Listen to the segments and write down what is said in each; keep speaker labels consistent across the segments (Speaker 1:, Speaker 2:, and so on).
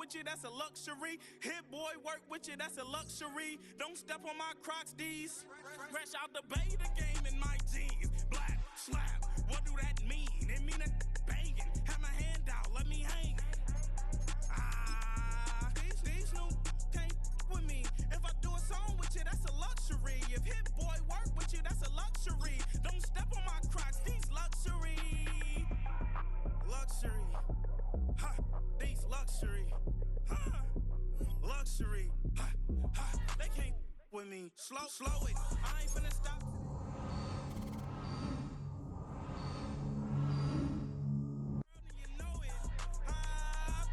Speaker 1: with you, that's a luxury. Hit boy, work with you, that's a luxury. Don't step on my Crocs, these. Fresh out the bay, the game in my jeans. Black, slap, what do that mean? It mean a banging. Have my hand out, let me hang. These new can't with me. If I do a song with you, that's a luxury. If hit boy work with you, that's a luxury. Don't step on my Crocs, these luxury. Luxury. Ha, these luxury. Ha, luxury. Ha, ha, they can't with me. Slow it. I ain't finna stop. You know it. I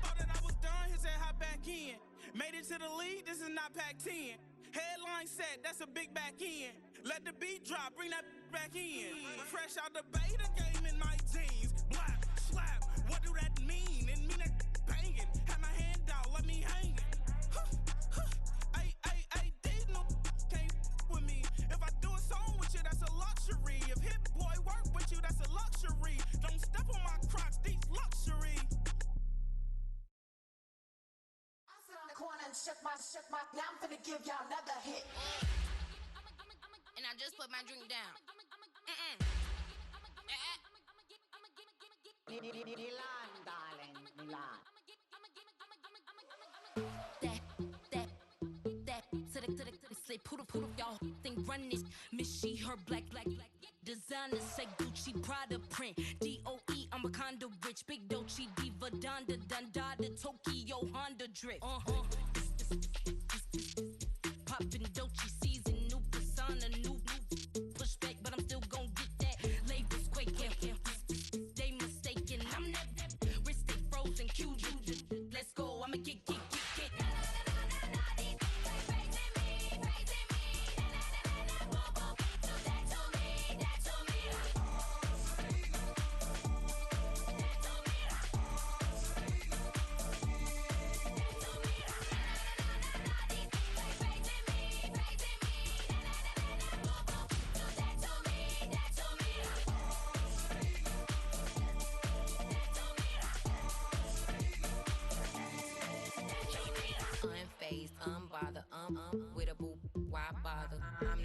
Speaker 1: thought that I was done. He said, hop back in. Made it to the lead. This is not Pac-10. Headline set. That's a big back end. Let the beat drop. Bring that back in. Fresh out the bay. The game in my jeans. Black, slap. What do that mean? It mean that banging. Have my hand out. Let me hang. Ay, these no can't with me. If I do a song with you, that's a luxury. If hit boy work with you, that's a luxury. Don't step on my Crocs, these luxury.
Speaker 2: I sit on the corner and shook my. Now I'm finna give y'all another hit.
Speaker 3: And I just put my drink down.
Speaker 2: Milan, darling, Milan.
Speaker 3: To the say poodle, y'all think run this. Miss she, her black. Designer say Gucci, Prada print. DOE, I'm a condo rich. Big Dolce, Diva, Donda, Tokyo, Honda drip. Poppin' Dolce season, new persona, new pushback, but I'm still gon' get that. Labels quaking, they mistaken. I'm that wrist stay frozen, Q. Let's go, I'ma get. Unfazed, unbothered, with a boo, why bother? I'm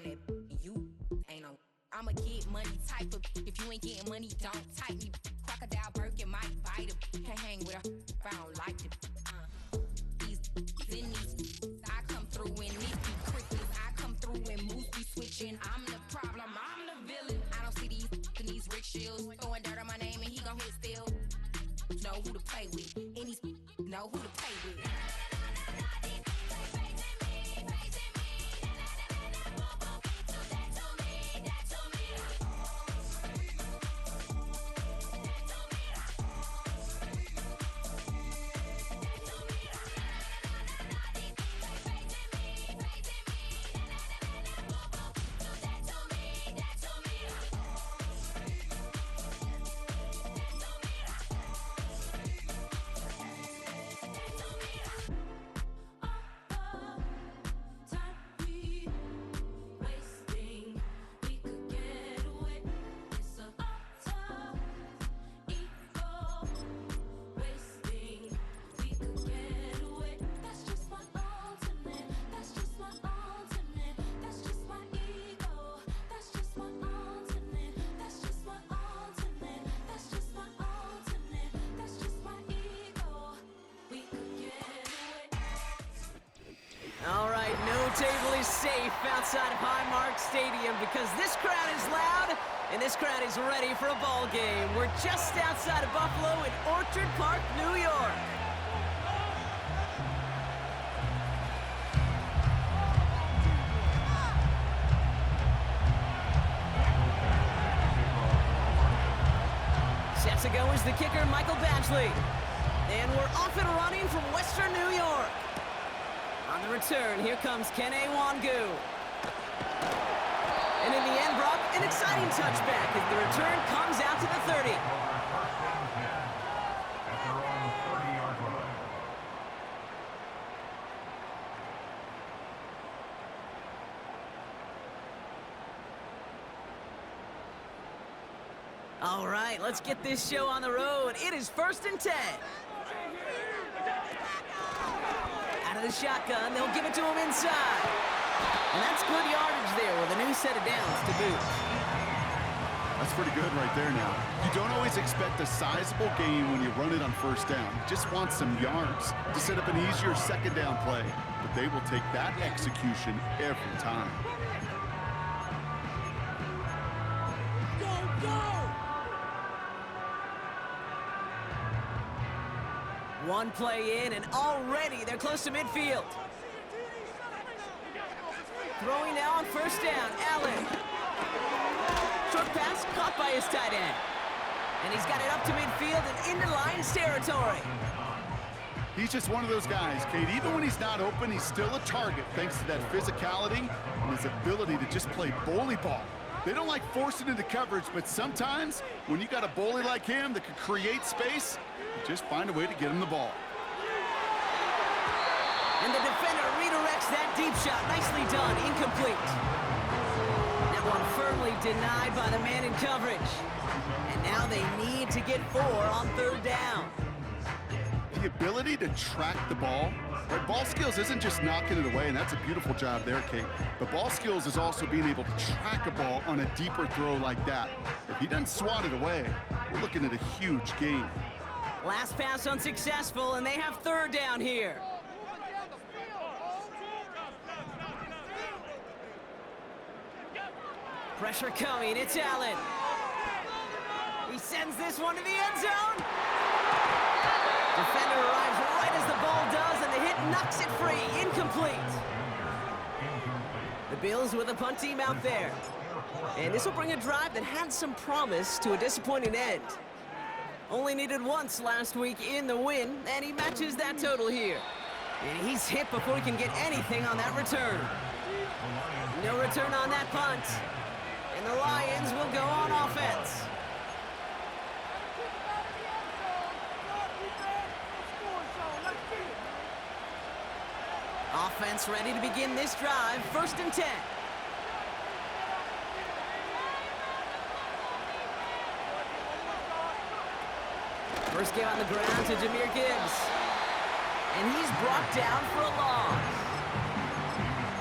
Speaker 3: that, you ain't no. I'ma get money type of, if you ain't getting money, don't type me. Crocodile Birkin might bite him. Can't hang with her if I don't like it. These, I come through in nifty quickness. I come through and moves be switching. I'm the problem, I'm the villain. I don't see these rickshaws throwing dirt on my name and he gon' hit still. Know who to play with, and these know who to play with.
Speaker 4: All right, no table is safe outside of Highmark Stadium because this crowd is loud and this crowd is ready for a ball game. We're just outside of Buffalo in Orchard Park, New York. Set to go is the kicker, Michael Badgley. And we're off and running from Western New York. On the return, here comes Kene Wangu. And in the end, Brock, an exciting touchback as the return comes out to the 30. All right, let's get this show on the road. It is 1st and 10. of the shotgun. They'll give it to him inside. And that's good yardage there with a new set of downs to boot.
Speaker 5: That's pretty good right there now. You don't always expect a sizable gain when you run it on first down. You just want some yards to set up an easier second down play. But they will take that execution every time.
Speaker 4: One play in, and already they're close to midfield. Throwing now on first down, Allen. Short pass caught by his tight end. And he's got it up to midfield and into Lions territory.
Speaker 5: He's just one of those guys, Kate. Even when he's not open, he's still a target thanks to that physicality and his ability to just play bully ball. They don't like forcing into coverage, but sometimes when you got a bully like him that can create space, you just find a way to get him the ball.
Speaker 4: And the defender redirects that deep shot. Nicely done. Incomplete. That one firmly denied by the man in coverage. And now they need to get 4 on third down.
Speaker 5: The ability to track the ball. Right? Ball skills isn't just knocking it away, and that's a beautiful job there, Kate. But ball skills is also being able to track a ball on a deeper throw like that. If he doesn't swat it away, we're looking at a huge gain.
Speaker 4: Last pass unsuccessful, and they have third down here. Pressure coming, it's Allen. He sends this one to the end zone. Defender arrives right as the ball does, and the hit knocks it free. Incomplete. The Bills with a punt team out there. And this will bring a drive that had some promise to a disappointing end. Only needed once last week in the win, and he matches that total here. And he's hit before he can get anything on that return. No return on that punt. And the Lions will go on offense. Offense ready to begin this drive. 1st and 10. First game on the ground to Jahmyr Gibbs. And he's brought down for a loss.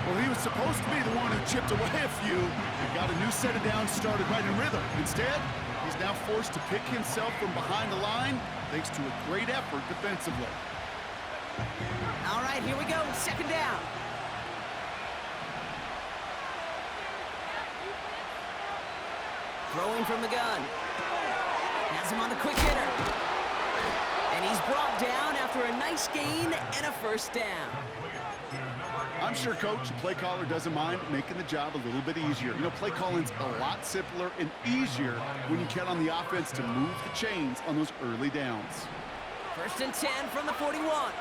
Speaker 5: Well, he was supposed to be the one who chipped away a few and got a new set of downs started right in rhythm. Instead, he's now forced to pick himself from behind the line thanks to a great effort defensively.
Speaker 4: All right, here we go. 2nd down. Throwing from the gun. Has him on the quick hitter. And he's brought down after a nice gain and a 1st down.
Speaker 5: I'm sure Coach, the play caller, doesn't mind making the job a little bit easier. You know, play calling's a lot simpler and easier when you count on the offense to move the chains on those early downs.
Speaker 4: 1st and 10 from the 41.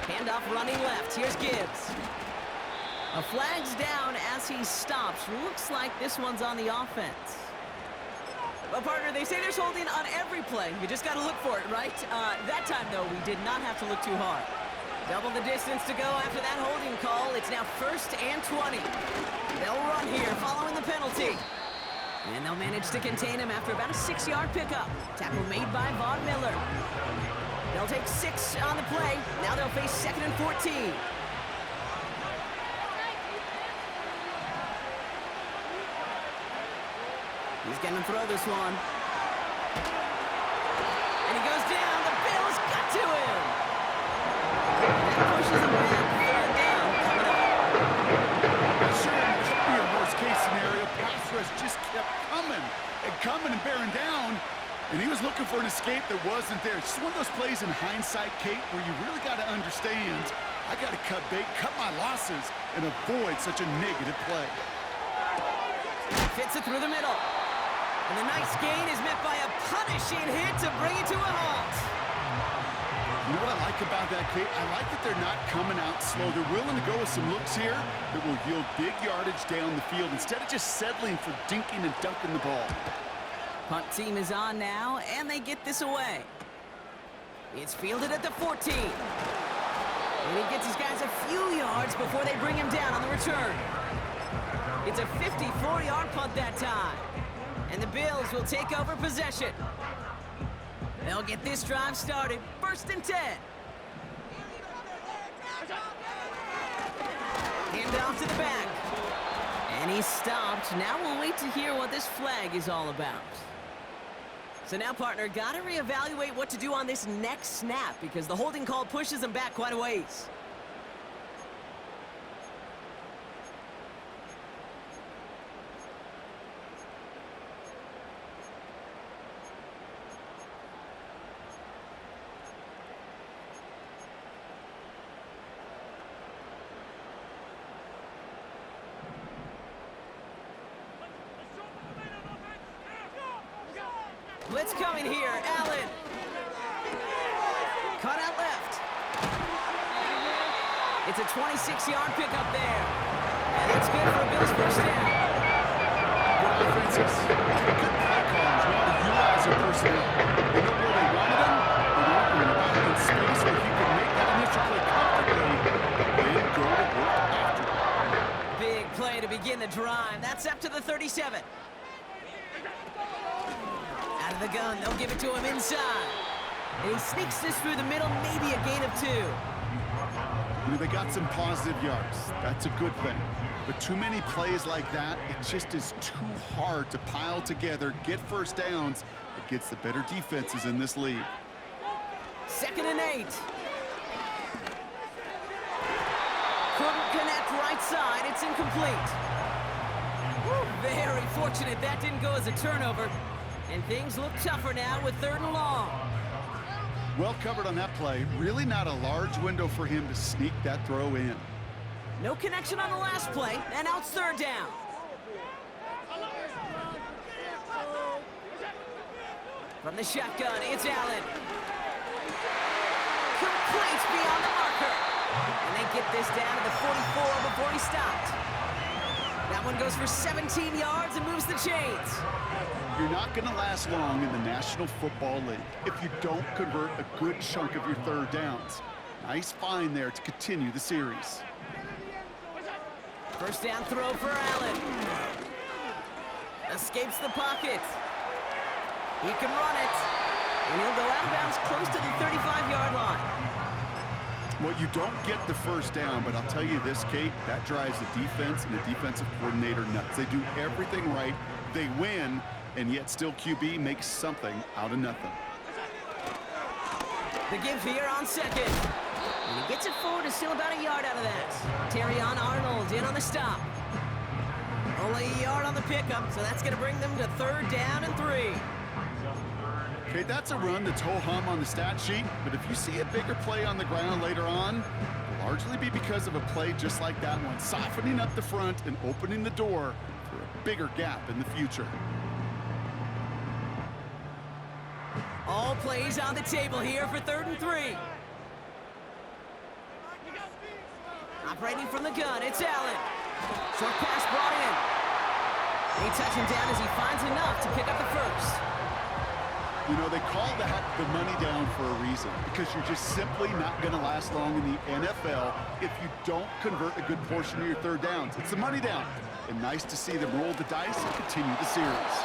Speaker 4: Handoff running left. Here's Gibbs. A flag's down as he stops. Looks like this one's on the offense. Well, partner, they say there's holding on every play. You just got to look for it, right? That time, though, we did not have to look too hard. Double the distance to go after that holding call. It's now 1st and 20. They'll run here following the penalty. And they'll manage to contain him after about a 6-yard pickup. Tackle made by Von Miller. They'll take 6 on the play. Now they'll face 2nd and 14. He's going to throw this one. And he goes down. The Bills got to him. That pushes him back. 3rd down coming up.
Speaker 5: Sure, it could be a worst-case scenario. Pass rush just kept coming and bearing down. And he was looking for an escape that wasn't there. It's just one of those plays in hindsight, Kate, where you really got to understand, I got to cut bait, cut my losses, and avoid such a negative play.
Speaker 4: Fits it through the middle. And the nice gain is met by a punishing hit to bring it to a halt.
Speaker 5: You know what I like about that, Kate? I like that they're not coming out slow. They're willing to go with some looks here that will yield big yardage down the field instead of just settling for dinking and dunking the ball.
Speaker 4: Punt team is on now, and they get this away. It's fielded at the 14. And he gets his guys a few yards before they bring him down on the return. It's a 54-yard punt that time. And the Bills will take over possession. They'll get this drive started. 1st and 10. Hand off to the back. And he's stopped. Now we'll wait to hear what this flag is all about. So now, partner, got to reevaluate what to do on this next snap because the holding call pushes them back quite a ways. Blitz coming here, Allen. Cut out left. It's a 26-yard pickup there. And it's good for a Bills first down.
Speaker 5: Good offenses. Good play callers. Well, to utilize their personnel. They know where they wanted them. They want them in space where he can make that initial play comfortably and go to work after it.
Speaker 4: Big play to begin the drive. That's up to the 37. Out of the gun, they'll give it to him inside. And he sneaks this through the middle, maybe a gain of 2.
Speaker 5: They got some positive yards. That's a good thing. But too many plays like that, it just is too hard to pile together, get first downs against the better defenses in this league.
Speaker 4: 2nd and 8. Couldn't connect right side. It's incomplete. Woo, very fortunate that didn't go as a turnover. And things look tougher now with 3rd and long.
Speaker 5: Well covered on that play. Really not a large window for him to sneak that throw in.
Speaker 4: No connection on the last play, and now it's 3rd down. From the shotgun, it's Allen. Complete beyond the marker. And they get this down to the 44 before he stopped. That one goes for 17 yards and moves the chains.
Speaker 5: You're not going to last long in the National Football League if you don't convert a good chunk of your 3rd downs. Nice find there to continue the series.
Speaker 4: First down throw for Allen. Escapes the pocket. He can run it. And he'll go out of bounds close to the 35-yard line.
Speaker 5: Well, you don't get the first down, but I'll tell you this, Kate, that drives the defense and the defensive coordinator nuts. They do everything right. They win. And yet still QB makes something out of nothing.
Speaker 4: The give here on 2nd. And he gets it forward and still about a yard out of that. Terrion Arnold in on the stop. Only a yard on the pickup, so that's going to bring them to 3rd down and 3.
Speaker 5: Okay, that's a run that's ho-hum on the stat sheet, but if you see a bigger play on the ground later on, it'll largely be because of a play just like that one, softening up the front and opening the door for a bigger gap in the future.
Speaker 4: All plays on the table here for 3rd and 3. Operating from the gun, it's Allen. Short pass brought in. They touch him down as he finds enough to pick up the first.
Speaker 5: You know, they call that the money down for a reason, because you're just simply not going to last long in the NFL if you don't convert a good portion of your 3rd downs. It's the money down. And nice to see them roll the dice and continue the series.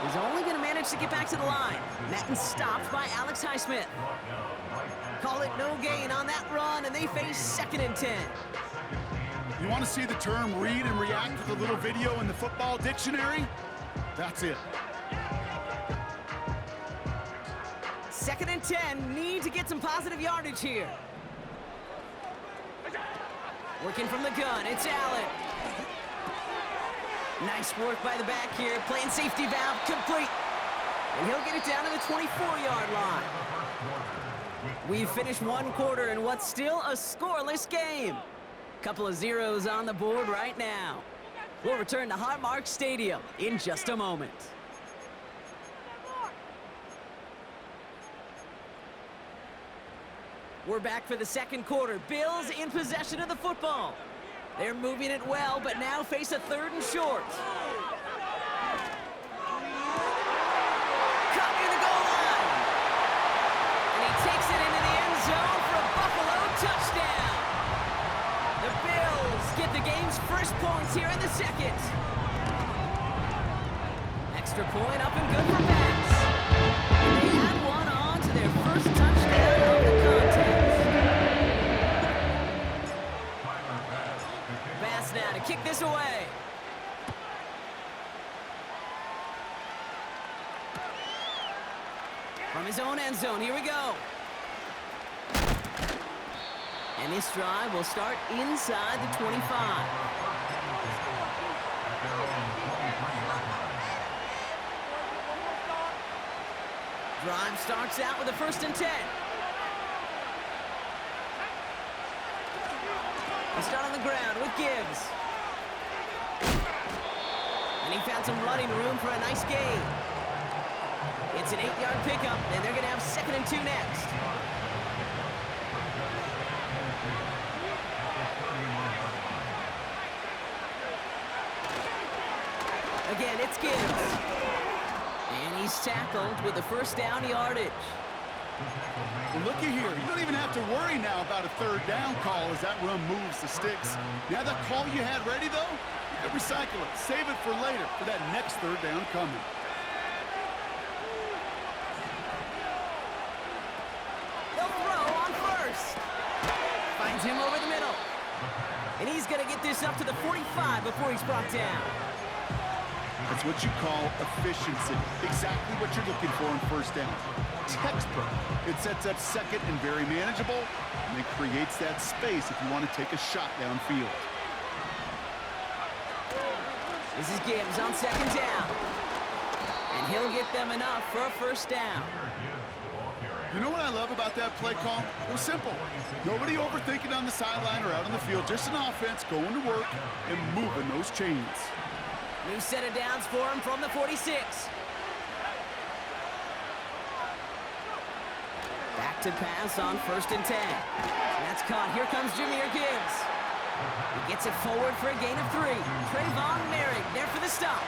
Speaker 4: He's only going to manage to get back to the line. Met and stopped by Alex Highsmith. Call it no gain on that run, and they face 2nd and 10.
Speaker 5: You want to see the term read and react with a little video in the football dictionary? That's it.
Speaker 4: 2nd and 10, need to get some positive yardage here. Working from the gun, it's Allen. Nice work by the back here, playing safety valve, complete. And he'll get it down to the 24-yard line. We've finished 1 quarter in what's still a scoreless game. Couple of zeros on the board right now. We'll return to Highmark Stadium in just a moment. We're back for the 2nd quarter. Bills in possession of the football. They're moving it well, but now face a 3rd and short. Caught near the goal line. And he takes it into the end zone for a Buffalo touchdown. The Bills get the game's first points here in the 2nd. Extra point up and good for Pats. They had one on first touchdown of the contest. Pass now to kick this away. From his own end zone, here we go. And this drive will start inside the 25. Drive starts out with a 1st and 10. They start on the ground with Gibbs. And he found some running room for a nice gain. It's an 8-yard pickup, and they're going to have 2nd and 2 next. Again, it's Gibbs. And he's tackled with the 1st down yardage.
Speaker 5: Well, looky here. You don't even have to worry now about a 3rd down call as that run moves the sticks. Now that call you had ready, though, you can recycle it. Save it for later for that next 3rd down coming.
Speaker 4: They'll throw on 1st. Finds him over the middle. And he's going to get this up to the 45 before he's brought down.
Speaker 5: That's what you call efficiency. Exactly what you're looking for in 1st down. Textbook. It sets up 2nd and very manageable, and it creates that space if you want to take a shot downfield.
Speaker 4: This is Gibbs on 2nd down. And he'll get them enough for a 1st down.
Speaker 5: You know what I love about that play call? It was simple. Nobody overthinking on the sideline or out on the field. Just an offense going to work and moving those chains.
Speaker 4: New set of downs for him from the 46. Back to pass on 1st and 10. That's caught. Here comes Jahmyr Gibbs. He gets it forward for a gain of 3. Trayvon Merrick there for the stop.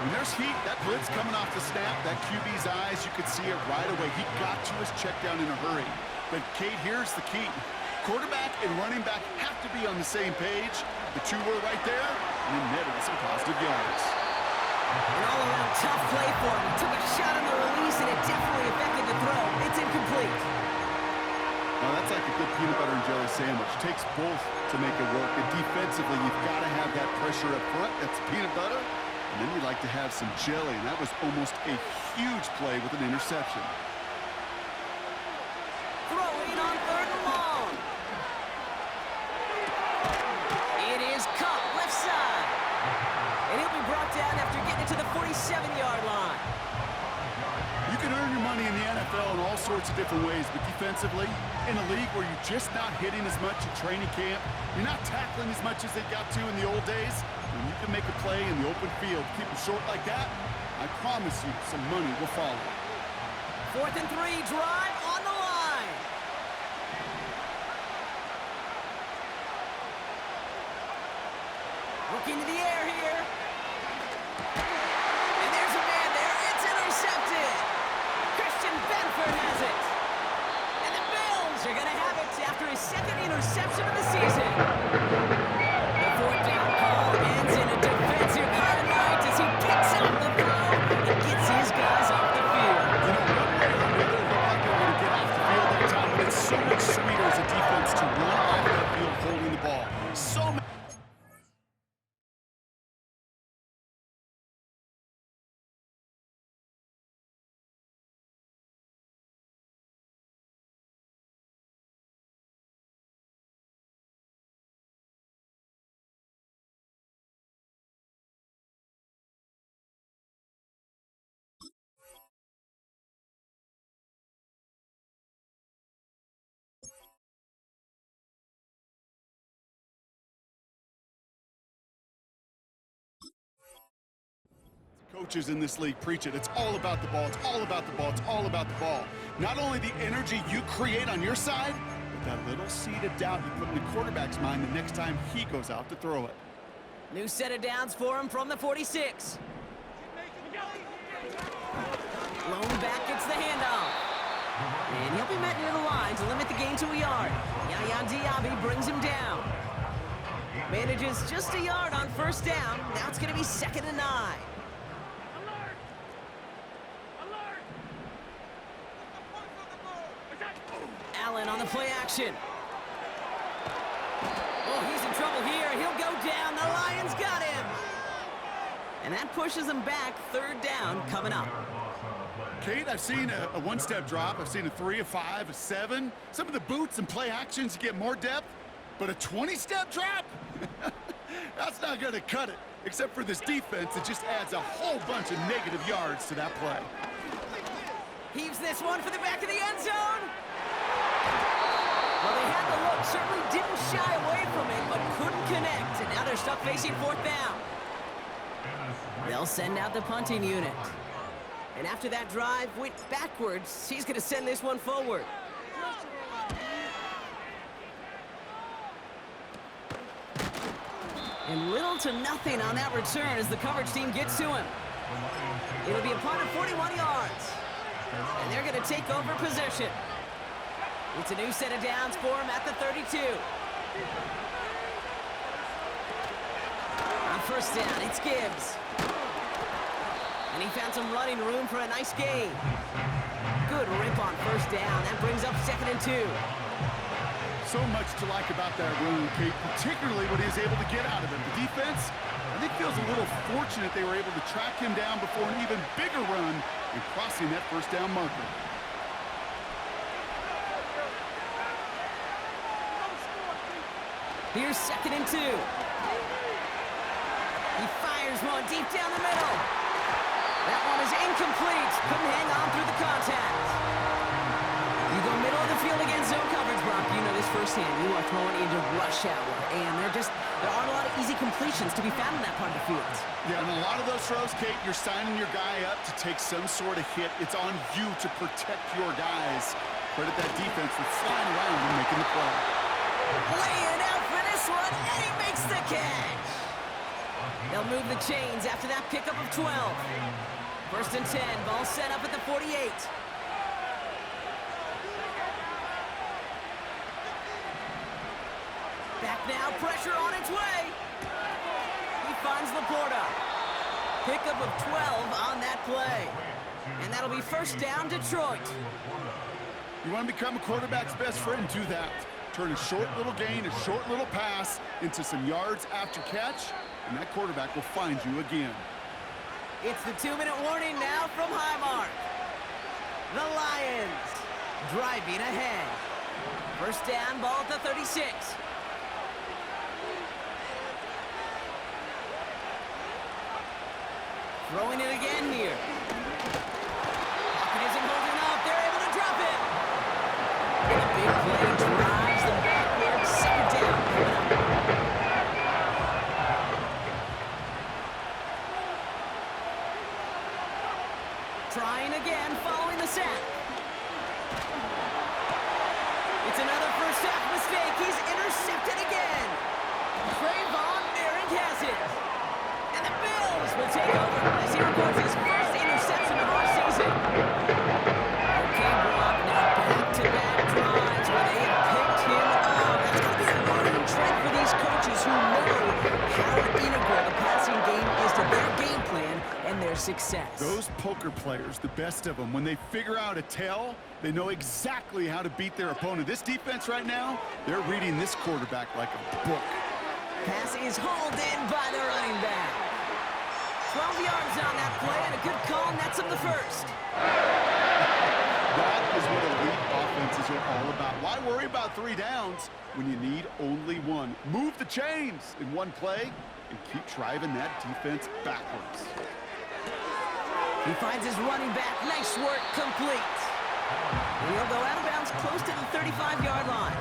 Speaker 5: When there's heat, that blitz coming off the snap, that QB's eyes, you could see it right away. He got to his check down in a hurry. But, Kate, here's the key. Quarterback and running back have to be on the same page. The two were right there, and then netted some positive yards.
Speaker 4: An all-around tough play for him. He took a shot on the release, and it definitely affected the throw. It's incomplete.
Speaker 5: Now, that's like a good peanut butter and jelly sandwich. Takes both to make it work. And defensively, you've got to have that pressure up front. That's peanut butter. And then you like to have some jelly, and that was almost a huge play with an interception.
Speaker 4: Throwing on 3rd and long. It is caught left side. And he'll be brought down after getting it to the 47-yard line.
Speaker 5: You can earn your money in the NFL in all sorts of different ways, but defensively, in a league where you're just not hitting as much at training camp, you're not tackling as much as they got to in the old days, when you can make a play in the open field, keep them short like that, I promise you some money will follow.
Speaker 4: 4th and 3, drive on the line. Looking to the air here. And there's a man there. It's intercepted. Christian Benford has it. And the Bills are going to have it after his 2nd interception of the season. The 4th down call ends in a defensive highlight as he picks out the throw and gets his guys off the field.
Speaker 5: You know, one way or another, it looked like they were going to get off the field that time, but it's so much sweeter as a defense to run off that field holding the ball. So many. Coaches in this league preach it. It's all about the ball. It's all about the ball. It's all about the ball. Not only the energy you create on your side, but that little seed of doubt you put in the quarterback's mind the next time he goes out to throw it.
Speaker 4: New set of downs for him from the 46. Lone back gets the handoff. And he'll be met near the line to limit the gain to a yard. Yaya Diaby brings him down. Manages just a yard on 1st down. Now it's going to be 2nd and 9. Allen on the play action. Oh, he's in trouble here. He'll go down. The Lions got him. And that pushes them back. Third down coming up.
Speaker 5: Kate, I've seen a one-step drop. I've seen a 3, a 5, a 7. Some of the boots and play actions get more depth, but a 20-step drop? That's not going to cut it, except for this defense that just adds a whole bunch of negative yards to that play.
Speaker 4: Heaves this one for the back of the end zone. Well, they had the look, certainly didn't shy away from it, but couldn't connect, and now they're stuck facing fourth down. They'll send out the punting unit. And after that drive went backwards, he's going to send this one forward. And little to nothing on that return as the coverage team gets to him. It'll be a punt of 41 yards. And they're going to take over possession. It's a new set of downs for him at the 32. On first down, it's Gibbs. And he found some running room for a nice gain. Good rip on first down. That brings up 2nd and 2.
Speaker 5: So much to like about that run, Kate, particularly what he was able to get out of it. The defense, I think, feels a little fortunate they were able to track him down before an even bigger run and crossing that first down marker.
Speaker 4: Here's 2nd and 2. He fires one deep down the middle. That one is incomplete. Couldn't hang on through the contact. You go middle of the field against zone coverage, Brock. You know this firsthand. You are throwing into rush hour, and there aren't a lot of easy completions to be found in that part of the field.
Speaker 5: Yeah, and a lot of those throws, Kate, you're signing your guy up to take some sort of hit. It's on you to protect your guys. Credit that defense that's flying around and making the play.
Speaker 4: Laying out for this one, and he makes the catch. They'll move the chains after that pickup of 12. 1st and 10, ball set up at the 48. Back now, pressure on its way. He finds Laporta. Pickup of 12 on that play. And that'll be first down, Detroit.
Speaker 5: You want to become a quarterback's best friend, do that. Turn a short little gain, a short little pass into some yards after catch, and that quarterback will find you again.
Speaker 4: It's the 2-minute warning now from Highmark. The Lions driving ahead. First down, ball at the 36. Throwing it again here. Pocket isn't holding up. They're able to drop it. And a big play drives them backwards. 2nd down. Trying again, following the sack. It's another first half mistake. He's intercepted again. Trayvon Merrick has it. And the Bills will take over as he records his first interception of our season. Okay, Brock, now back-to-back drives where they have picked him up. That's going to be a running trend for these coaches who know how integral the passing game is to their game plan and their success.
Speaker 5: Those poker players, the best of them, when they figure out a tell, they know exactly how to beat their opponent. This defense right now, they're reading this quarterback like a book.
Speaker 4: Pass is hauled in by the running back. 12 yards on that play and a good call nets him the first.
Speaker 5: That is what elite offenses are all about. Why worry about 3 downs when you need only 1? Move the chains in one play and keep driving that defense backwards.
Speaker 4: He finds his running back. Nice work, complete. And he'll go out of bounds close to the 35-yard line.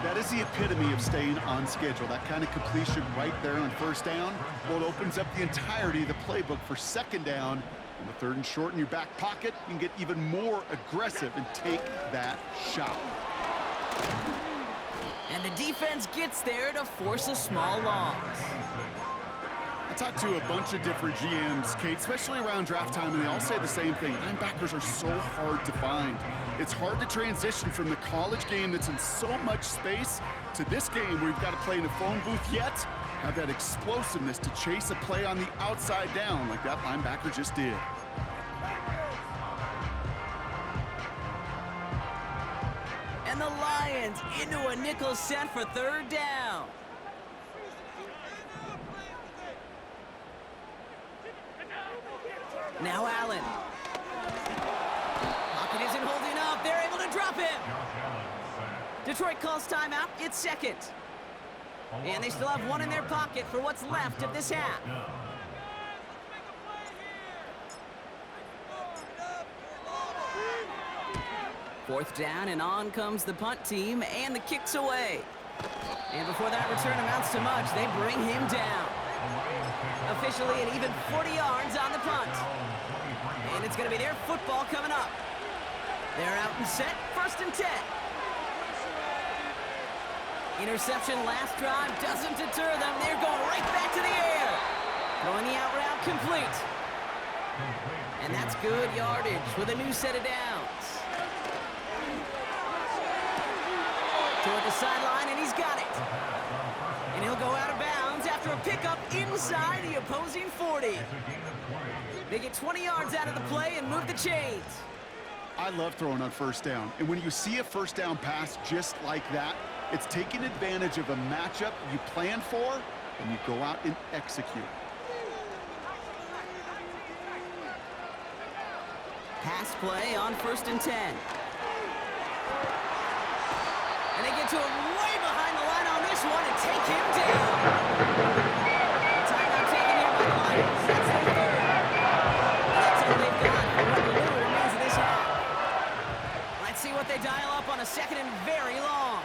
Speaker 5: That is the epitome of staying on schedule. That kind of completion right there on first down. Well, it opens up the entirety of the playbook for 2nd down. On the 3rd and short in your back pocket, you can get even more aggressive and take that shot.
Speaker 4: And the defense gets there to force a small loss.
Speaker 5: I talked to a bunch of different GMs, Kate, especially around draft time, and they all say the same thing. Linebackers are so hard to find. It's hard to transition from the college game that's in so much space to this game where you've got to play in a phone booth, yet have that explosiveness to chase a play on the outside down like that linebacker just did.
Speaker 4: And the Lions into a nickel set for third down. Now Allen. Pocket isn't holding up. They're able to drop him. Detroit calls timeout. It's second. And they still have one in their pocket for what's left of this half. Fourth down, and on comes the punt team, and the kick's away. And before that return amounts to much, they bring him down. Officially an even 40 yards on the punt. And it's going to be their football coming up. They're out and set, 1st and 10. Interception last drive doesn't deter them. They're going right back to the air. Throwing the out route complete. And that's good yardage with a new set of downs. Toward the sideline, and he's got it. And he'll go out of bounds after a pickup inside the opposing 40. They get 20 yards out of the play and move the chains.
Speaker 5: I love throwing on 1st down. And when you see a 1st down pass just like that, it's taking advantage of a matchup you plan for, and you go out and execute.
Speaker 4: Pass play on 1st and 10. And they get to him way behind the line on this one and take him down. Timeout taken here by the Lions. That's their third. That's all they've got for what little remains of this half. Let's see what they dial up on a 2nd and very long.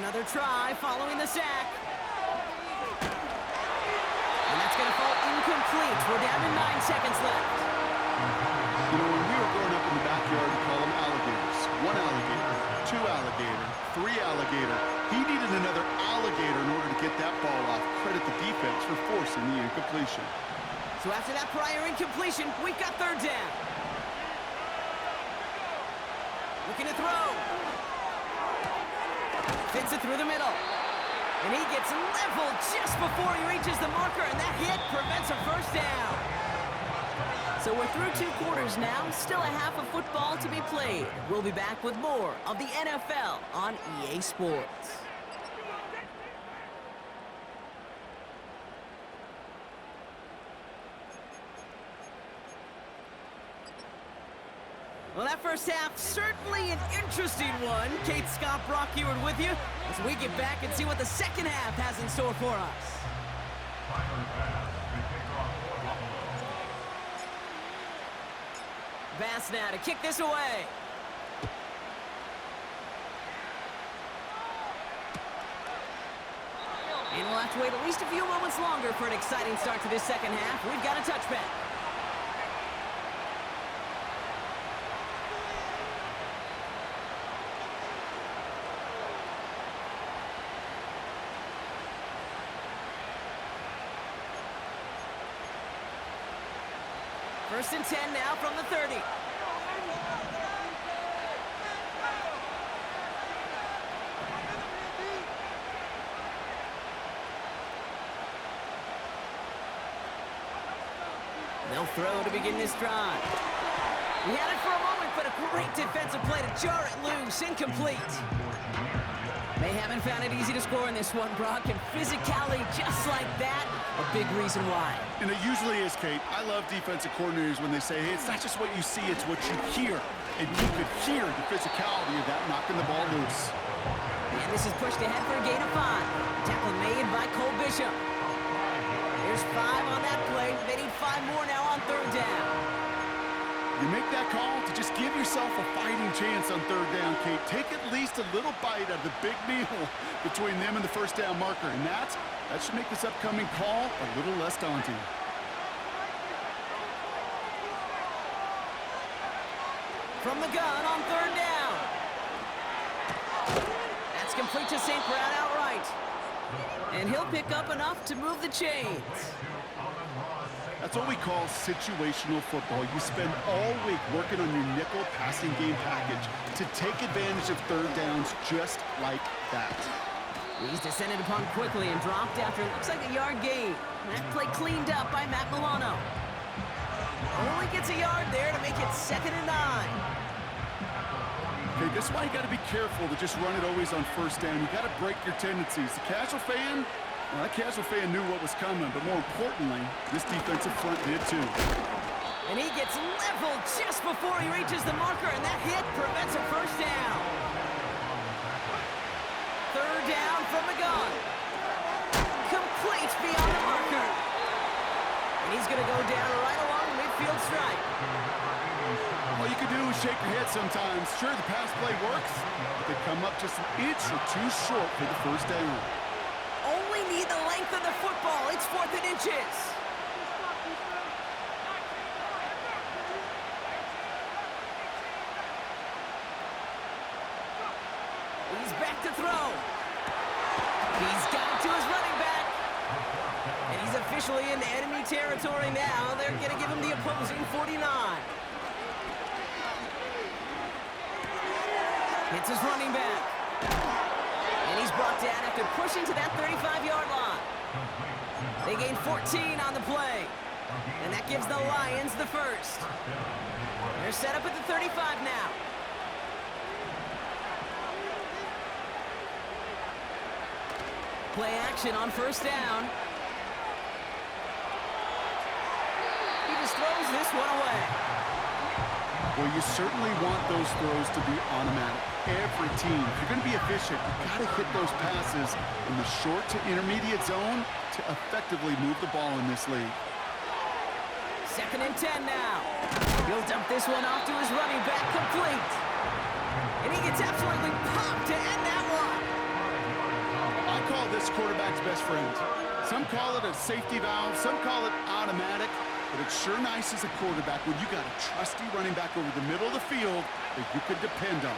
Speaker 4: Another try following the sack. And that's going to fall incomplete. We're down to 9 seconds left.
Speaker 5: You know, when we were growing up in the backyard, we call them alligators. 1 alligator, 2 alligator, 3 alligator. He needed another alligator in order to get that ball off. Credit the defense for forcing the incompletion.
Speaker 4: So after that prior incompletion, we've got 3rd down. Looking to throw. Fits it through the middle. And he gets leveled just before he reaches the marker, and that hit prevents a 1st down. So we're through 2 quarters now, still a half of football to be played. We'll be back with more of the NFL on EA Sports. Well, that first half, certainly an interesting one. Kate, Scott, Brock Eward with you as we get back and see what the second half has in store for us. Bass now to kick this away. And we'll have to wait at least a few moments longer for an exciting start to this second half. We've got a touchback. First and 10 now from the 30. They'll throw to begin this drive. We had it for a moment, but a great defensive play to jar it loose. Incomplete. They haven't found it easy to score in this one, Brock, and physicality just like that, a big reason why.
Speaker 5: And it usually is, Kate. I love defensive coordinators when they say, hey, it's not just what you see, it's what you hear. And you could hear the physicality of that knocking the ball loose.
Speaker 4: And this is pushed ahead for a gain of 5. Tackle made by Cole Bishop. There's 5 on that play. They need 5 more now on 3rd down.
Speaker 5: You make that call to just give yourself a fighting chance on 3rd down, Kate. Take at least a little bite out of the big meal between them and the 1st down marker. And that should make this upcoming call a little less daunting.
Speaker 4: From the gun on 3rd down. That's complete to St. Brown outright. And he'll pick up enough to move the chains.
Speaker 5: That's what we call situational football. You spend all week working on your nickel passing game package to take advantage of 3rd downs just like that.
Speaker 4: He's descended upon quickly and dropped after it looks like a yard gain. That play cleaned up by Matt Milano. Only gets a yard there to make it 2nd and 9.
Speaker 5: Okay, this is why you got to be careful to just run it always on first down. You got to break your tendencies. The casual fan, well, that casual fan knew what was coming, but more importantly, this defensive front did too.
Speaker 4: And he gets leveled just before he reaches the marker, and that hit prevents a first down. 3rd down from the gun. Complete beyond the marker. And he's going to go down right along the midfield stripe.
Speaker 5: All you can do is shake your head sometimes. Sure, the pass play works, but they come up just an inch or two short for the first down.
Speaker 4: Only need the length of the football. It's 4th and inches. He's back to throw. He's got it to his running back. And he's officially in enemy territory now. They're going to give him the opposing 49. Hits his running back. And he's brought down after pushing to that 35-yard line. They gain 14 on the play. And that gives the Lions the first. They're set up at the 35 now. Play action on first down. He just throws this one away.
Speaker 5: Well, you certainly want those throws to be automatic. Every team, if you're going to be efficient, you've got to hit those passes in the short to intermediate zone to effectively move the ball in this league.
Speaker 4: 2nd and 10 now. He'll dump this one off to his running back, complete. And he gets absolutely popped to end that one.
Speaker 5: I call this quarterback's best friend. Some call it a safety valve, some call it automatic, but it's sure nice as a quarterback when you got a trusty running back over the middle of the field that you can depend on.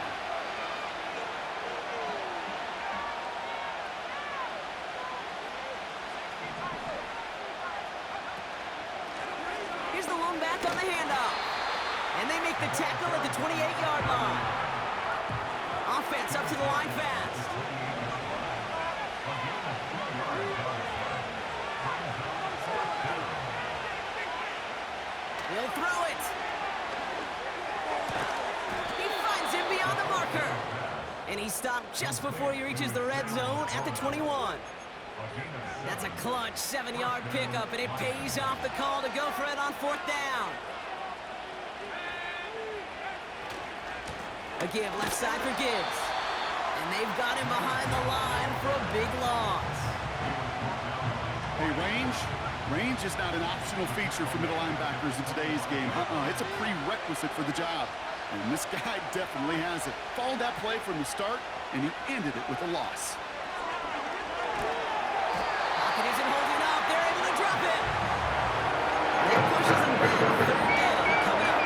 Speaker 4: Here's the lone back on the handoff. And they make the tackle at the 28-yard line. Offense up to the line fast. He'll throw it. He finds him beyond the marker. And he stopped just before he reaches the red zone at the 21. That's a clutch 7-yard pickup, and it pays off the call to go for it on 4th down. A give left side for Gibbs. And they've got him behind the line for a big loss.
Speaker 5: Hey, range is not an optional feature for middle linebackers in today's game. It's a prerequisite for the job. And this guy definitely has it. Followed that play from the start, and he ended it with a loss.
Speaker 4: Pocket isn't holding up. They're able to drop it. That pushes him back. 3rd down coming up.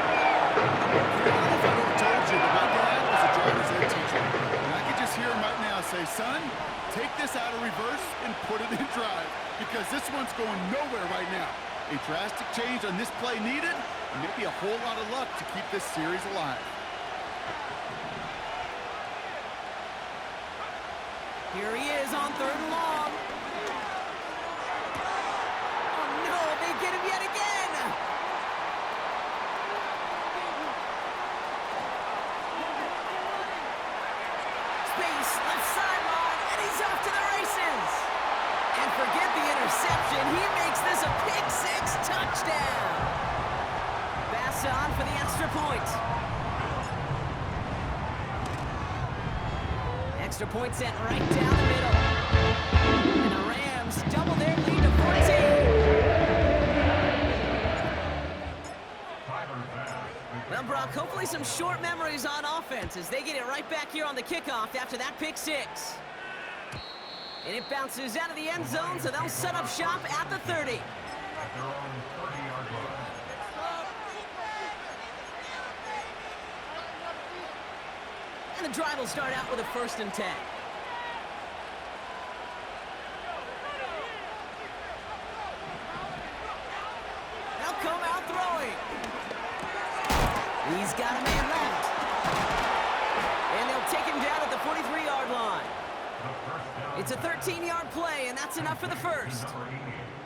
Speaker 5: If I would have told you that my dad was a driver's ed teacher, and I could just hear him right now say, son, take this out of reverse and put it in drive, because this one's going nowhere right now. A drastic change on this play needed, and maybe a whole lot of luck to keep this series alive.
Speaker 4: Here he is on 3rd and long. Oh no, they get him yet again. Space, left sideline, and he's off to the races. And forget the interception, he makes this a pick-6 touchdown. Pass on for the extra point. Extra point sent right down the middle. And the Rams double their lead to 14. Well, Brock, hopefully some short memories on offense as they get it right back here on the kickoff after that pick-6. And it bounces out of the end zone, so they'll set up shop at the 30. And the drive will start out with a 1st and 10. They'll come out throwing. He's got a man left. And they'll take him down at the 43-yard line. It's a 13-yard play, and that's enough for the first.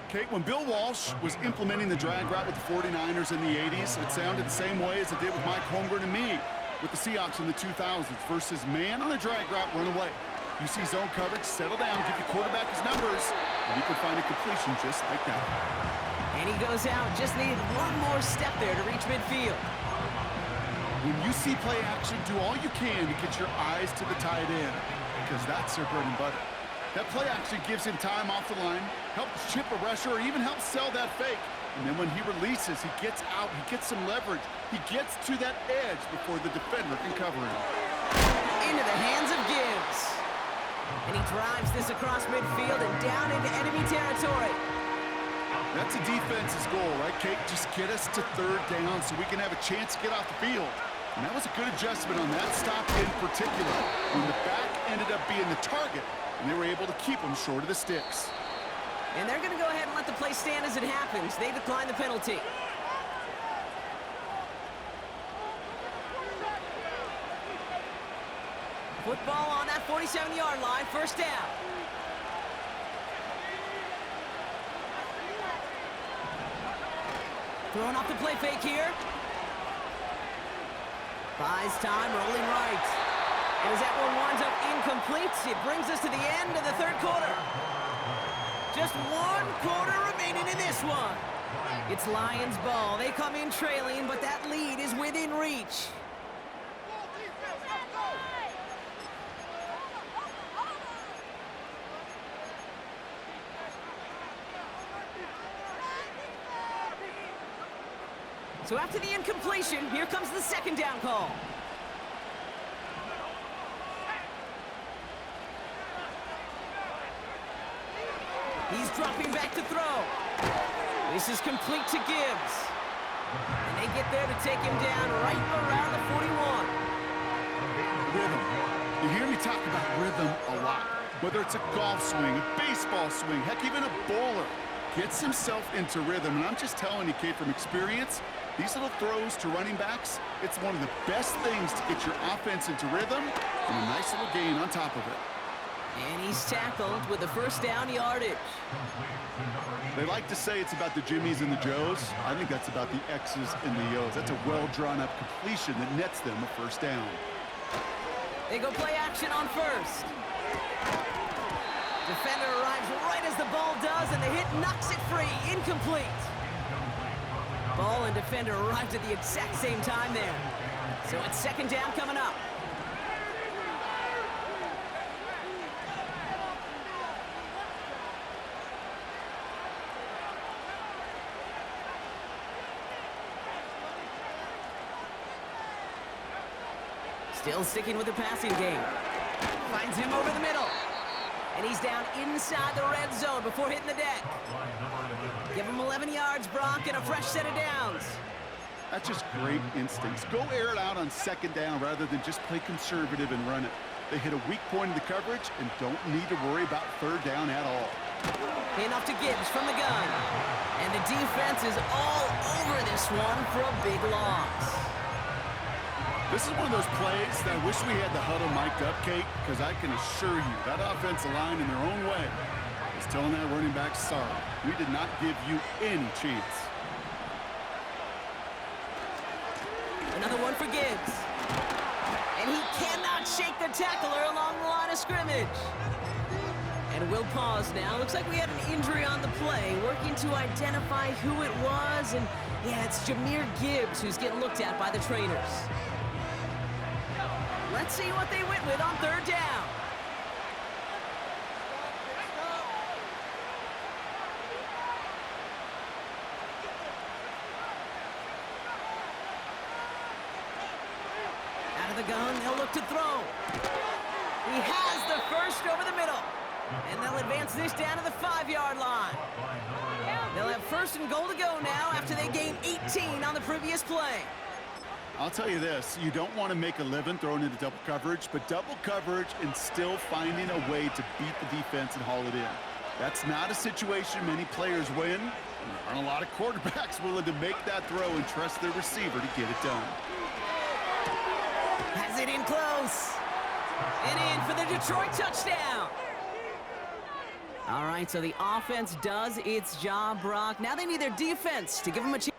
Speaker 5: Kate, when Bill Walsh was implementing the drag route with the 49ers in the 80s, it sounded the same way as it did with Mike Holmgren and me with the Seahawks in the 2000s versus man on a drag route, run away. You see zone coverage, settle down, give your quarterback his numbers, and you can find a completion just like that.
Speaker 4: And he goes out, just needed one more step there to reach midfield.
Speaker 5: When you see play action, do all you can to get your eyes to the tight end, because that's their bread and butter. That play action gives him time off the line, helps chip a rusher, or even helps sell that fake. And then when he releases, he gets out, he gets some leverage. He gets to that edge before the defender can cover him.
Speaker 4: Into the hands of Gibbs. And he drives this across midfield and down into enemy territory.
Speaker 5: That's a defense's goal, right, Kate? Just get us to third down so we can have a chance to get off the field. And that was a good adjustment on that stop in particular, when the back ended up being the target, and they were able to keep him short of the sticks.
Speaker 4: And they're going to go ahead and let the play stand as it happens. They decline the penalty. Football on that 47-yard line, first down. Throwing off the play fake here. Buys time, rolling right. And as that one winds up incomplete, it brings us to the end of the third quarter. Just one quarter remaining in this one. It's Lions ball. They come in trailing, but that lead is within reach. So after the incompletion, here comes the second down call. He's dropping back to throw. This is complete to Gibbs. And they get there to take him down right around the 41.
Speaker 5: Rhythm. You hear me talk about rhythm a lot. Whether it's a golf swing, a baseball swing, heck, even a bowler gets himself into rhythm. And I'm just telling you, Kate, from experience, these little throws to running backs, it's one of the best things to get your offense into rhythm and a nice little gain on top of it.
Speaker 4: And he's tackled with a first down yardage.
Speaker 5: They like to say it's about the Jimmies and the Joes. I think that's about the X's and the O's. That's a well-drawn-up completion that nets them a first down.
Speaker 4: They go play action on first. Defender arrives right as the ball does, and the hit knocks it free. Incomplete. Ball and defender arrived at the exact same time there. So it's second down coming up. Still sticking with the passing game. Finds him over the middle. And he's down inside the red zone before hitting the deck. Give him 11 yards, Brock, and a fresh set of downs.
Speaker 5: That's just great instincts. Go air it out on second down rather than just play conservative and run it. They hit a weak point in the coverage and don't need to worry about third down at all.
Speaker 4: Handoff to Gibbs from the gun. And the defense is all over this one for a big loss.
Speaker 5: This is one of those plays that I wish we had the huddle mic'd up, Kate, because I can assure you that offensive line in their own way is telling that running back, sorry, we did not give you any chance.
Speaker 4: Another one for Gibbs. And he cannot shake the tackler along the line of scrimmage. And we'll pause now. Looks like we had an injury on the play, working to identify who it was. And yeah, it's Jahmyr Gibbs who's getting looked at by the trainers. Let's see what they went with on third down. Out of the gun, they'll look to throw. He has the first over the middle. And they'll advance this down to the 5-yard line. They'll have first and goal to go now after they gained 18 on the previous play.
Speaker 5: I'll tell you this, you don't want to make a living throwing into double coverage, but double coverage and still finding a way to beat the defense and haul it in. That's not a situation many players win. There aren't a lot of quarterbacks willing to make that throw and trust their receiver to get it done.
Speaker 4: Has it in close. And in for the Detroit touchdown. All right, so the offense does its job, Brock. Now they need their defense to give them a chance.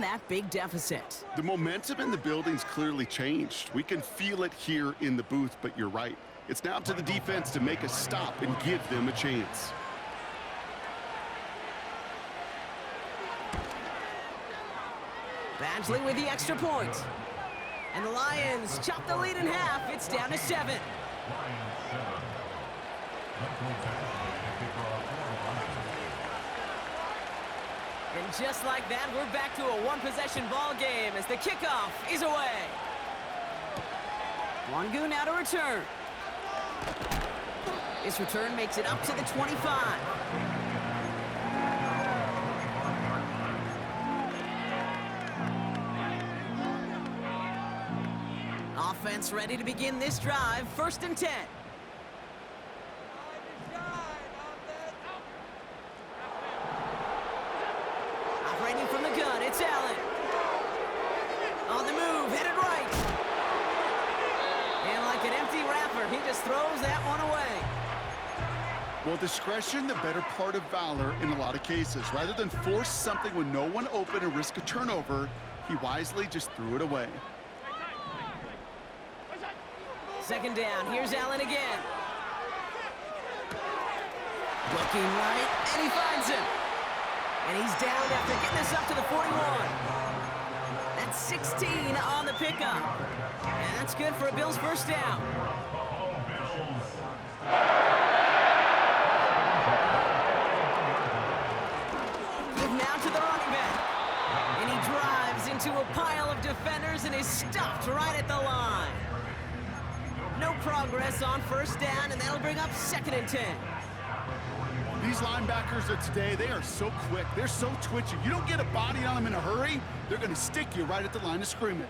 Speaker 4: That big deficit.
Speaker 5: The momentum in the building's clearly changed. We can feel it here in the booth, but you're right. It's now up to the defense to make a stop and give them a chance.
Speaker 4: Badgley with the extra point. And the Lions chop the lead in half. It's down to 7. And just like that, we're back to a one-possession ball game as the kickoff is away. Wangu now to return. This return makes it up to the 25. Offense ready to begin this drive. 1st and 10. Operating from the gun, it's Allen. On the move, headed right. And like an empty wrapper, he just throws that one away.
Speaker 5: Well, discretion, the better part of valor in a lot of cases. Rather than force something with no one open and risk a turnover, he wisely just threw it away.
Speaker 4: 2nd down, here's Allen again. Looking right, and he finds him. And he's down after getting this up to the 41. That's 16 on the pickup. And that's good for a Bills 1st down. Give now to the running back. And he drives into a pile of defenders and is stopped right at the line. No progress on 1st down, and that'll bring up 2nd and 10.
Speaker 5: These linebackers of today, they are so quick. They're so twitchy. You don't get a body on them in a hurry, they're going to stick you right at the line of scrimmage.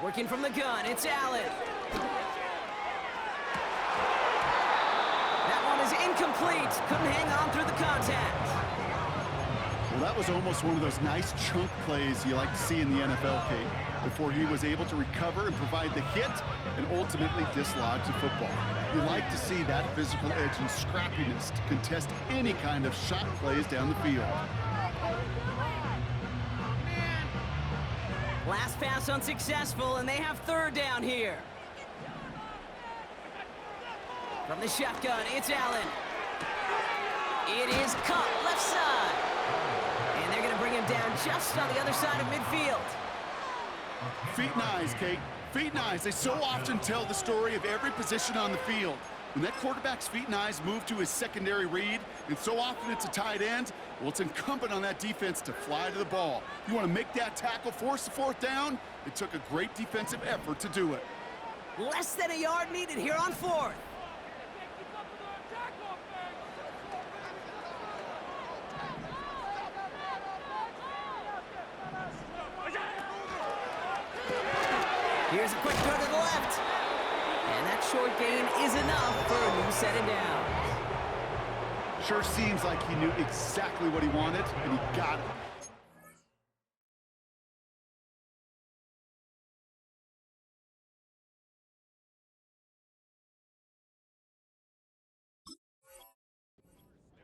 Speaker 4: Working from the gun, it's Allen. That one is incomplete. Couldn't hang on through the contact.
Speaker 5: Well, that was almost one of those nice chunk plays you like to see in the NFL, Kate, before he was able to recover and provide the hit and ultimately dislodge the football. You like to see that physical edge and scrappiness to contest any kind of shot plays down the field.
Speaker 4: Last pass unsuccessful, and they have 3rd down here. From the shotgun, it's Allen. It is caught left side. And they're going to bring him down just on the other side of midfield.
Speaker 5: Feet and eyes, Kate. Feet and eyes. They so often tell the story of every position on the field. When that quarterback's feet and eyes move to his secondary read, and so often it's a tight end, well, it's incumbent on that defense to fly to the ball. You want to make that tackle, force the 4th down? It took a great defensive effort to do it.
Speaker 4: Less than a yard needed here on 4th. Here's a quick throw to the left. And that short gain is enough for a new set of downs.
Speaker 5: Sure seems like he knew exactly what he wanted, and he got it.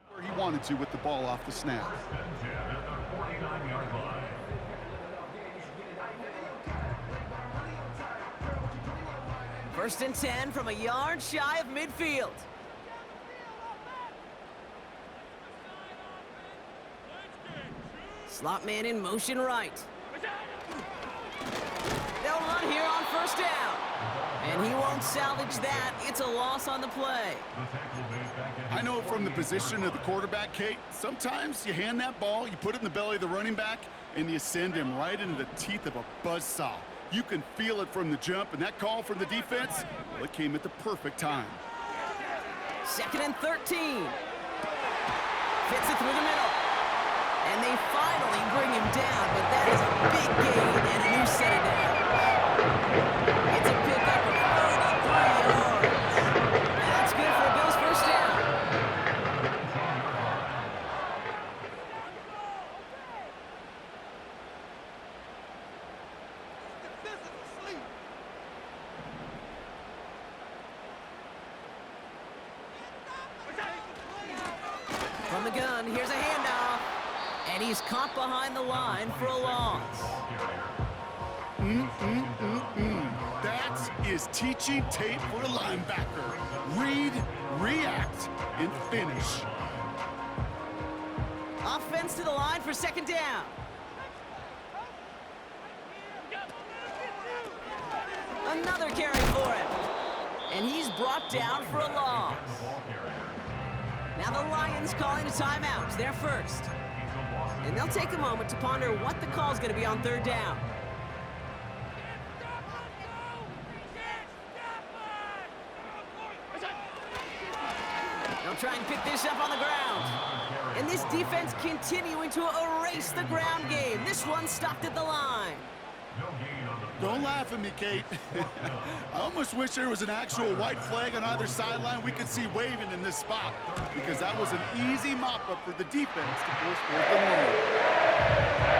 Speaker 5: Where he wanted to with the ball off the snap.
Speaker 4: 1st and 10 from a yard shy of midfield. Slot man in motion right. They'll run here on 1st down. And he won't salvage that. It's a loss on the play.
Speaker 5: I know from the position of the quarterback, Kate, sometimes you hand that ball, you put it in the belly of the running back, and you send him right into the teeth of a buzzsaw. You can feel it from the jump, and that call from the defense, well, it came at the perfect time.
Speaker 4: 2nd and 13. Fits it through the middle. And they finally bring him down, but that is a big gain and a new set of downs. It's a pickup of 33 yards. That's good for a Bills 1st down. the gun. Here's a handoff. And he's caught behind the line for a loss.
Speaker 5: That is teaching tape for a linebacker. Read, react, and finish.
Speaker 4: Offense to the line for second down. Another carry for him. And he's brought down for a loss. Now the Lions calling a timeout. They're first. And they'll take a moment to ponder what the call's going to be on third down. They'll try and pick this up on the ground. And this defense continuing to erase the ground game. This one stopped at the line.
Speaker 5: Don't laugh at me, Kate. I almost wish there was an actual white flag on either sideline we could see waving in this spot, because that was an easy mop-up for the defense to force fourth and long.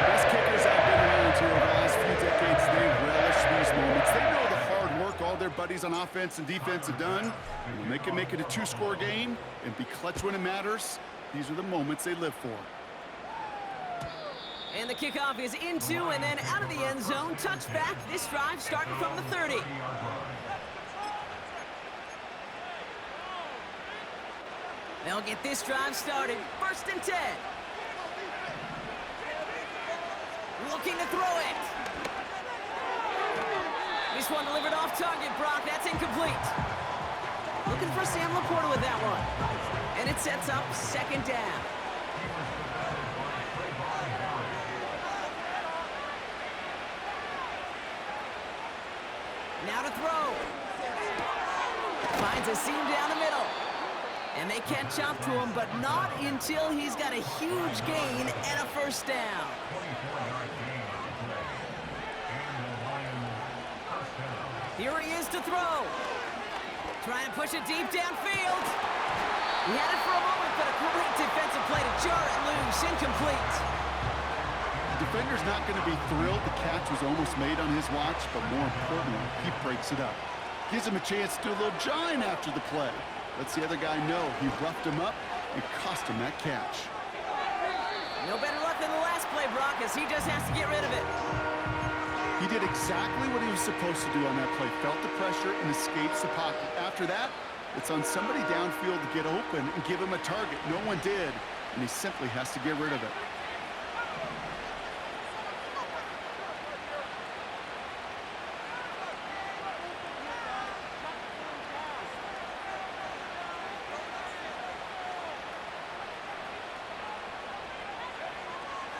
Speaker 5: Best kickers I've been around here over the last few decades, they relish these moments. They know the hard work all their buddies on offense and defense have done. And when they can make it a two-score game and be clutch when it matters, these are the moments they live for.
Speaker 4: And the kickoff is into and then out of the end zone. Touchback. This drive starting from the 30. They'll get this drive started. 1st and 10. Looking to throw it. This one delivered off target, Brock. That's incomplete. Looking for Sam Laporta with that one. And it sets up second down. Now to throw. Finds a seam down the middle. And they catch up to him, but not until he's got a huge gain and a first down. Here he is to throw. Trying to push it deep downfield. He had it for a moment, but a great defensive play to jar it loose. Incomplete.
Speaker 5: Defender's not going to be thrilled the catch was almost made on his watch, but more importantly, he breaks it up. Gives him a chance to do a little jawing after the play. Lets the other guy know he roughed him up and cost him that catch.
Speaker 4: No better luck than the last play, Brock, as he just has to get rid of it.
Speaker 5: He did exactly what he was supposed to do on that play. Felt the pressure and escapes the pocket. After that, it's on somebody downfield to get open and give him a target. No one did, and he simply has to get rid of it.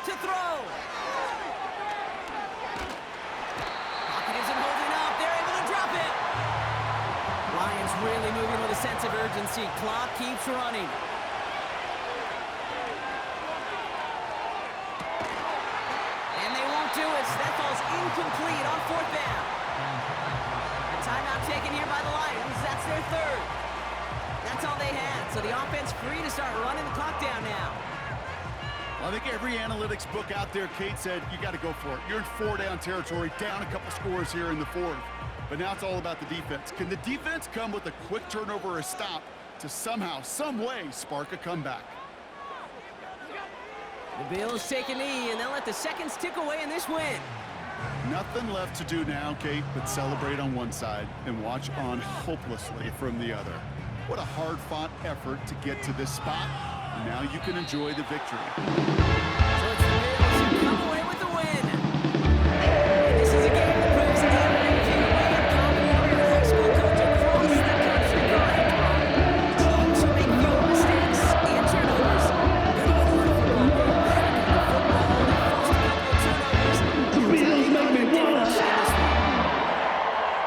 Speaker 4: To throw. Pocket isn't holding up. They're able to drop it. Lions really moving with a sense of urgency. Clock keeps running. And they won't do it. So that falls incomplete on 4th down. A timeout taken here by the Lions. That's their 3rd. That's all they had. So the offense free to start running the clock down now.
Speaker 5: I think every analytics book out there, Kate, said you got to go for it. You're in 4-down territory, down a couple scores here in the 4th. But now it's all about the defense. Can the defense come with a quick turnover or a stop to somehow, some way, spark a comeback?
Speaker 4: The Bills take a knee, and they'll let the seconds tick away in this win.
Speaker 5: Nothing left to do now, Kate, but celebrate on one side and watch on hopelessly from the other. What a hard-fought effort to get to this spot. Now you can enjoy the victory.